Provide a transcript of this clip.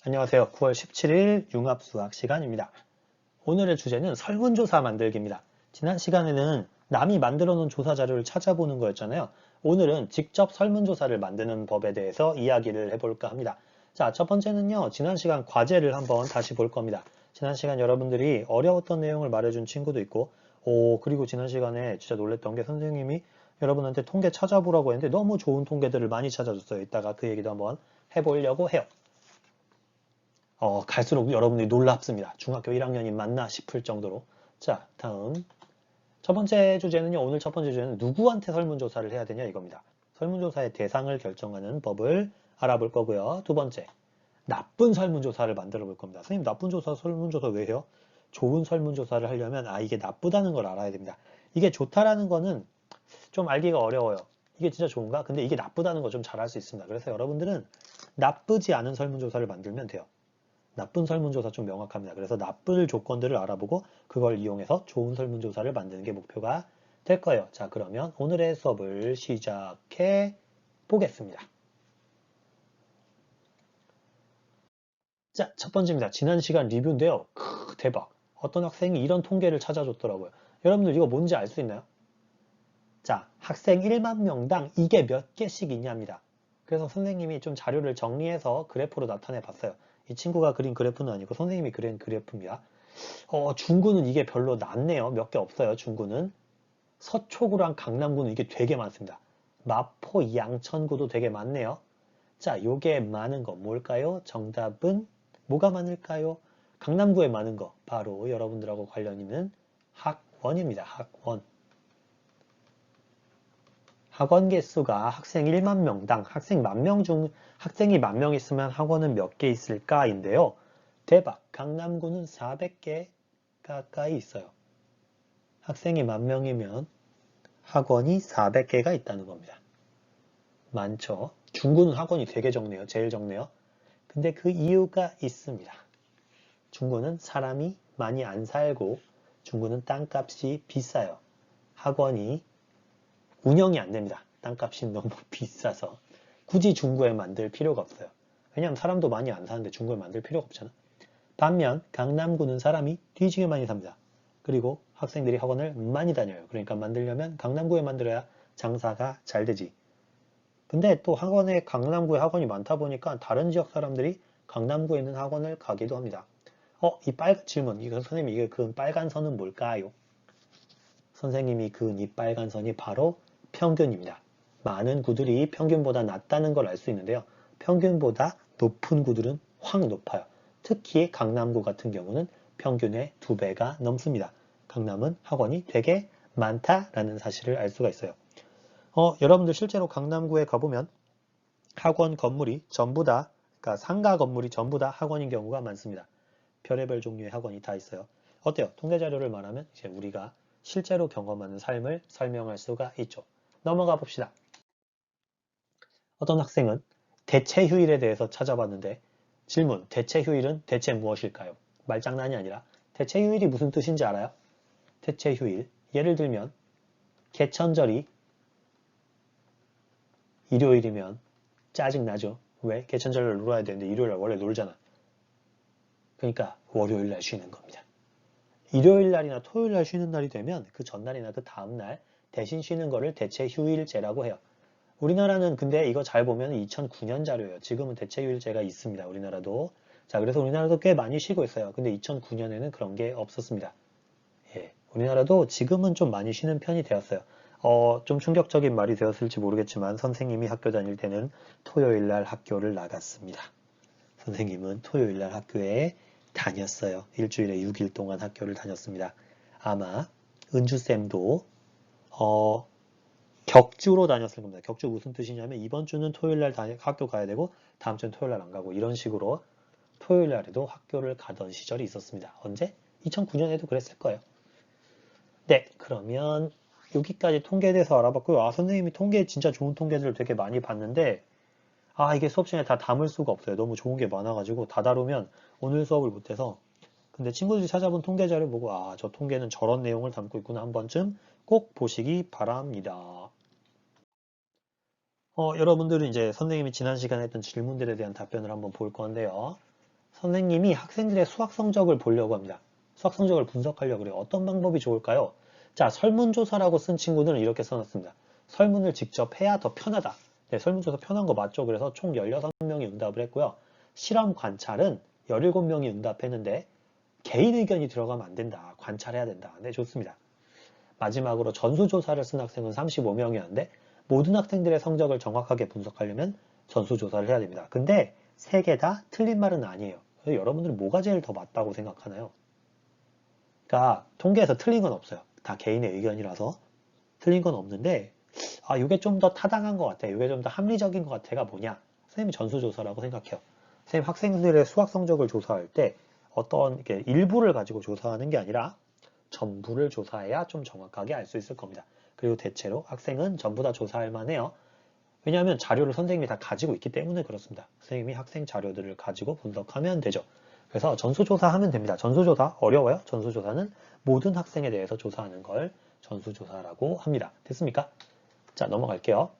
안녕하세요. 9월 17일 융합수학 시간입니다. 오늘의 주제는 설문조사 만들기입니다. 지난 시간에는 남이 만들어 놓은 조사 자료를 찾아보는 거였잖아요. 오늘은 직접 설문조사를 만드는 법에 대해서 이야기를 해볼까 합니다. 자, 첫 번째는요. 지난 시간 과제를 한번 다시 볼 겁니다. 지난 시간 여러분들이 어려웠던 내용을 말해준 친구도 있고 그리고 지난 시간에 진짜 놀랬던 게 선생님이 여러분한테 통계 찾아보라고 했는데 너무 좋은 통계들을 많이 찾아줬어요. 이따가 그 얘기도 한번 해보려고 해요. 갈수록 여러분들이 놀랍습니다. 중학교 1학년이 맞나 싶을 정도로. 자, 다음. 첫 번째 주제는요. 오늘 첫 번째 주제는 누구한테 설문조사를 해야 되냐 이겁니다. 설문조사의 대상을 결정하는 법을 알아볼 거고요. 두 번째, 나쁜 설문조사를 만들어 볼 겁니다. 선생님, 설문조사 왜 해요? 좋은 설문조사를 하려면 이게 나쁘다는 걸 알아야 됩니다. 이게 좋다라는 거는 좀 알기가 어려워요. 이게 진짜 좋은가? 근데 이게 나쁘다는 거 좀 잘 알 수 있습니다. 그래서 여러분들은 나쁘지 않은 설문조사를 만들면 돼요. 나쁜 설문조사 좀 명확합니다. 그래서 나쁠 조건들을 알아보고 그걸 이용해서 좋은 설문조사를 만드는 게 목표가 될 거예요. 자, 그러면 오늘의 수업을 시작해 보겠습니다. 자, 첫 번째입니다. 지난 시간 리뷰인데요. 대박. 어떤 학생이 이런 통계를 찾아줬더라고요. 여러분들 이거 뭔지 알 수 있나요? 자, 학생 1만 명당 이게 몇 개씩 있냐입니다. 그래서 선생님이 좀 자료를 정리해서 그래프로 나타내 봤어요. 이 친구가 그린 그래프는 아니고 선생님이 그린 그래프입니다. 중구는 이게 별로 낮네요. 몇 개 없어요. 중구는. 서초구랑 강남구는 이게 되게 많습니다. 마포, 양천구도 되게 많네요. 자, 요게 많은 거 뭘까요? 정답은 뭐가 많을까요? 강남구에 많은 거 바로 여러분들하고 관련 있는 학원입니다. 학원. 학원 개수가 학생 1만 명당 학생이 1만 명 있으면 학원은 몇 개 있을까인데요. 대박. 강남구는 400개 가까이 있어요. 학생이 10,000명이면 학원이 400개가 있다는 겁니다. 많죠? 중구는 학원이 되게 적네요. 제일 적네요. 근데 그 이유가 있습니다. 중구는 사람이 많이 안 살고 중구는 땅값이 비싸요. 학원이 운영이 안 됩니다. 땅값이 너무 비싸서 굳이 중구에 만들 필요가 없어요. 왜냐하면 사람도 많이 안 사는데 중구에 만들 필요가 없잖아. 반면 강남구는 사람이 뒤지게 많이 삽니다. 그리고 학생들이 학원을 많이 다녀요. 그러니까 만들려면 강남구에 만들어야 장사가 잘 되지. 근데 또 강남구에 학원이 많다 보니까 다른 지역 사람들이 강남구에 있는 학원을 가기도 합니다. 이 빨간 질문. 선생님, 이게 그은 빨간 선은 뭘까요? 선생님이 그은 이 빨간 선이 바로 평균입니다. 많은 구들이 평균보다 낮다는 걸 알 수 있는데요. 평균보다 높은 구들은 확 높아요. 특히 강남구 같은 경우는 평균의 2배가 넘습니다. 강남은 학원이 되게 많다라는 사실을 알 수가 있어요. 여러분들 실제로 강남구에 가보면 학원 건물이 전부 다, 그러니까 상가 건물이 전부 다 학원인 경우가 많습니다. 별의별 종류의 학원이 다 있어요. 어때요? 통계 자료를 말하면 이제 우리가 실제로 경험하는 삶을 설명할 수가 있죠. 넘어가 봅시다. 어떤 학생은 대체 휴일에 대해서 찾아봤는데 질문, 대체 휴일은 대체 무엇일까요? 말장난이 아니라 대체 휴일이 무슨 뜻인지 알아요? 대체 휴일, 예를 들면 개천절이 일요일이면 짜증나죠? 왜? 개천절을 놀아야 되는데 일요일날 원래 놀잖아. 그러니까 월요일날 쉬는 겁니다. 일요일날이나 토요일날 쉬는 날이 되면 그 전날이나 그 다음날 대신 쉬는 거를 대체 휴일제라고 해요. 우리나라는 근데 이거 잘 보면 2009년 자료예요. 지금은 대체 휴일제가 있습니다. 우리나라도. 자, 그래서 우리나라도 꽤 많이 쉬고 있어요. 근데 2009년에는 그런 게 없었습니다. 예, 우리나라도 지금은 좀 많이 쉬는 편이 되었어요. 좀 충격적인 말이 되었을지 모르겠지만 선생님이 학교 다닐 때는 토요일날 학교를 나갔습니다. 선생님은 토요일날 학교에 다녔어요. 일주일에 6일 동안 학교를 다녔습니다. 아마 은주쌤도 격주로 다녔을 겁니다. 격주 무슨 뜻이냐면 이번 주는 토요일날 학교 가야 되고 다음 주는 토요일날 안 가고 이런 식으로 토요일날에도 학교를 가던 시절이 있었습니다. 언제? 2009년에도 그랬을 거예요. 네, 그러면 여기까지 통계에 대해서 알아봤고요. 선생님이 진짜 좋은 통계들을 되게 많이 봤는데 이게 수업 시간에 다 담을 수가 없어요. 너무 좋은 게 많아가지고 다 다루면 오늘 수업을 못해서 근데 친구들이 찾아본 통계 자료 보고 아, 저 통계는 저런 내용을 담고 있구나 한 번쯤 꼭 보시기 바랍니다. 여러분들은 이제 선생님이 지난 시간에 했던 질문들에 대한 답변을 한번 볼 건데요. 선생님이 학생들의 수학 성적을 보려고 합니다. 수학 성적을 분석하려고 그래요. 어떤 방법이 좋을까요? 자, 설문조사라고 쓴 친구들은 이렇게 써놨습니다. 설문을 직접 해야 더 편하다. 네, 설문조사 편한 거 맞죠? 그래서 총 16명이 응답을 했고요. 실험 관찰은 17명이 응답했는데 개인 의견이 들어가면 안 된다. 관찰해야 된다. 네, 좋습니다. 마지막으로 전수조사를 쓴 학생은 35명이었는데 모든 학생들의 성적을 정확하게 분석하려면 전수조사를 해야 됩니다. 근데 세 개 다 틀린 말은 아니에요. 여러분들은 뭐가 제일 더 맞다고 생각하나요? 그러니까 통계에서 틀린 건 없어요. 다 개인의 의견이라서 틀린 건 없는데 아, 이게 좀 더 타당한 것 같아. 이게 좀 더 합리적인 것 같아가 뭐냐? 선생님이 전수조사라고 생각해요. 선생님 학생들의 수학 성적을 조사할 때 어떤 이렇게 일부를 가지고 조사하는 게 아니라 전부를 조사해야 좀 정확하게 알 수 있을 겁니다. 그리고 대체로 학생은 전부 다 조사할 만해요. 왜냐하면 자료를 선생님이 다 가지고 있기 때문에 그렇습니다. 선생님이 학생 자료들을 가지고 분석하면 되죠. 그래서 전수조사하면 됩니다. 전수조사 어려워요? 전수조사는 모든 학생에 대해서 조사하는 걸 전수조사라고 합니다. 됐습니까? 자, 넘어갈게요.